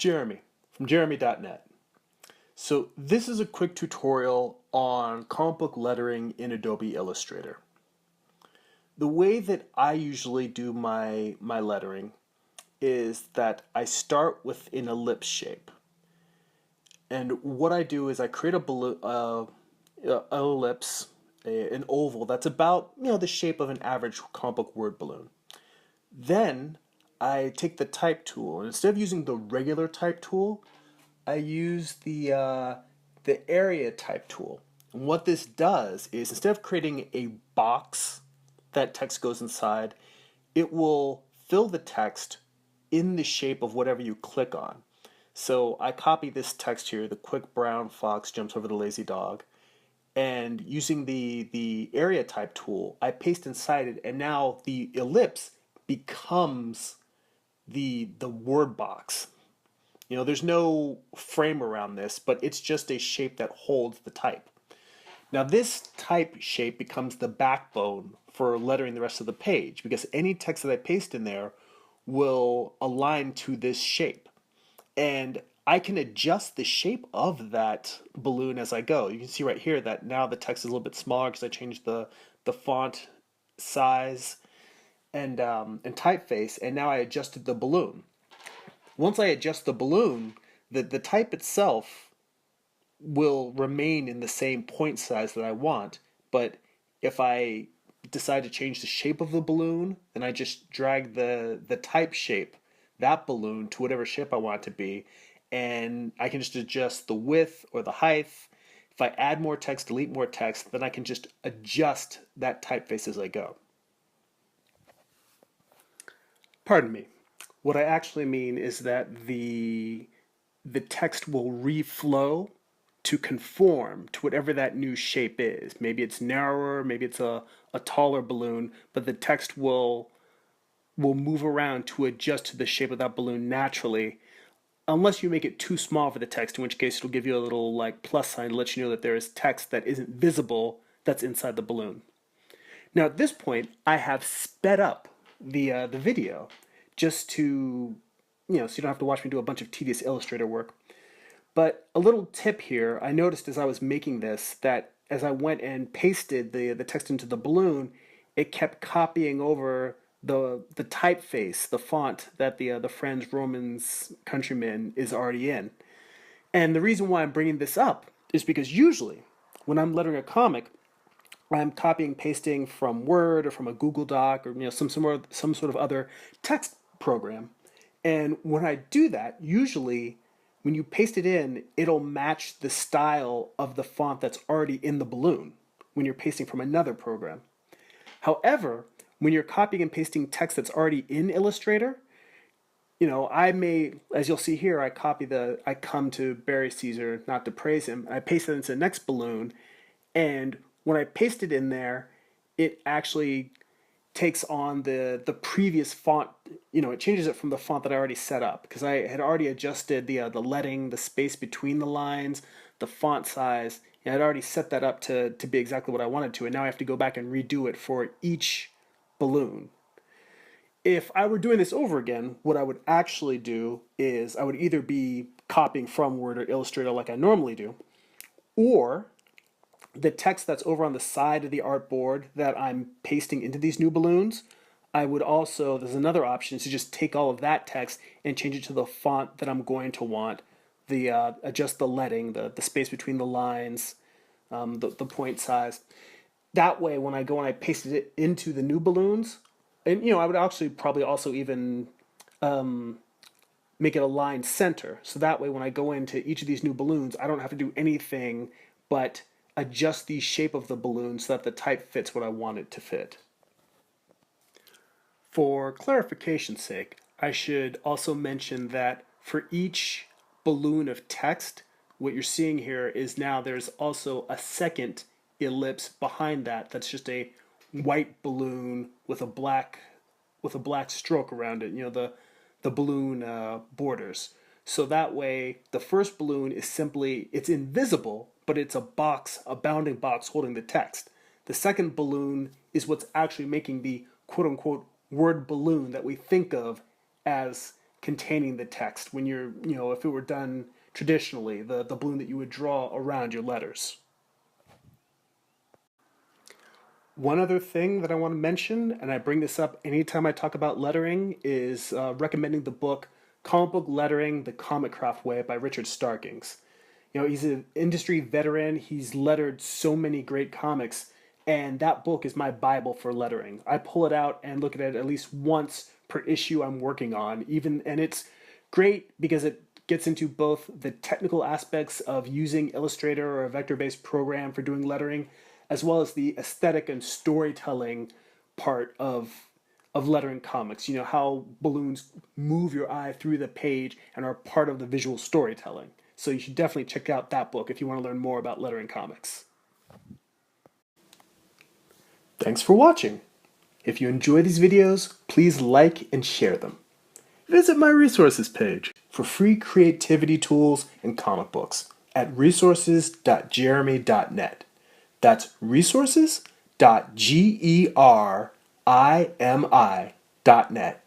Jeremy from jeremy.net. So this is a quick tutorial on comic book lettering in Adobe Illustrator. The way that I usually do my lettering is that I start with an ellipse shape. And what I do is I create an ellipse, an oval that's about the shape of an average comic book word balloon. Then I take the type tool, and instead of using the regular type tool, I use the area type tool. And what this does is instead of creating a box that text goes inside, it will fill the text in the shape of whatever you click on. So I copy this text here: the quick brown fox jumps over the lazy dog. And using the area type tool, I paste inside it, and now the ellipse becomes the word box. There's no frame around this, but it's just a shape that holds the type. Now this type shape becomes the backbone for lettering the rest of the page, because any text that I paste in there will align to this shape. And I can adjust the shape of that balloon as I go. You can see right here that now the text is a little bit smaller because I changed the font size and typeface, and now I adjusted the balloon. Once I adjust the balloon, the type itself will remain in the same point size that I want, but if I decide to change the shape of the balloon, then I just drag the type shape, that balloon, to whatever shape I want it to be, and I can just adjust the width or the height. If I add more text, delete more text, then I can just adjust that typeface as I go. Pardon me. What I actually mean is that the text will reflow to conform to whatever that new shape is. Maybe it's narrower, maybe it's a taller balloon, but the text will move around to adjust to the shape of that balloon naturally, unless you make it too small for the text, in which case it'll give you a little plus sign to let you know that there is text that isn't visible that's inside the balloon. Now at this point, I have sped up the video just to, so you don't have to watch me do a bunch of tedious Illustrator work. But a little tip here, I noticed as I was making this that as I went and pasted the text into the balloon, it kept copying over the typeface, the font that the Friends, Romans, Countrymen is already in. And the reason why I'm bringing this up is because usually when I'm lettering a comic, I'm copying, pasting from Word or from a Google Doc or some sort of other text program. And when I do that, usually when you paste it in, it'll match the style of the font that's already in the balloon when you're pasting from another program. However, when you're copying and pasting text that's already in Illustrator, I may, as you'll see here, I come to bury Caesar, not to praise him. I paste it into the next balloon, and when I paste it in there, it actually takes on the previous font. It changes it from the font that I already set up, because I had already adjusted the leading, the space between the lines, the font size. I'd already set that up to be exactly what I wanted to, and now I have to go back and redo it for each balloon. If I were doing this over again, what I would actually do is I would either be copying from Word or Illustrator like I normally do, or the text that's over on the side of the artboard that I'm pasting into these new balloons, I would also, there's another option, is to just take all of that text and change it to the font that I'm going to want, adjust the leading, the space between the lines, the point size. That way, when I go and I pasted it into the new balloons, and I would actually probably also even make it align center. So that way, when I go into each of these new balloons, I don't have to do anything but adjust the shape of the balloon so that the type fits what I want it to fit. For clarification's sake, I should also mention that for each balloon of text, what you're seeing here is now there's also a second ellipse behind that that's just a white balloon with a black stroke around it, the balloon borders. So that way the first balloon is simply, it's invisible, but it's a bounding box holding the text. The second balloon is what's actually making the quote-unquote word balloon that we think of as containing the text when you're, if it were done traditionally, the balloon that you would draw around your letters. One other thing that I want to mention, and I bring this up anytime I talk about lettering, is recommending the book Comic Book Lettering: The Comic Craft Way by Richard Starkings. He's an industry veteran. He's lettered so many great comics, and that book is my Bible for lettering. I pull it out and look at it at least once per issue I'm working on, and it's great because it gets into both the technical aspects of using Illustrator or a vector-based program for doing lettering, as well as the aesthetic and storytelling part of lettering comics. How balloons move your eye through the page and are part of the visual storytelling. So you should definitely check out that book if you want to learn more about lettering comics. Thanks for watching. If you enjoy these videos, please like and share them. Visit my resources page for free creativity tools and comic books at resources.jeremy.net. That's resources.gerimi.net.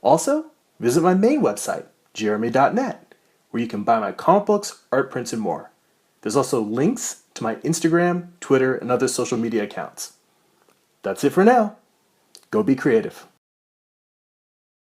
Also, visit my main website, jeremy.net, where you can buy my comic books, art prints, and more. There's also links to my Instagram, Twitter, and other social media accounts. That's it for now. Go be creative.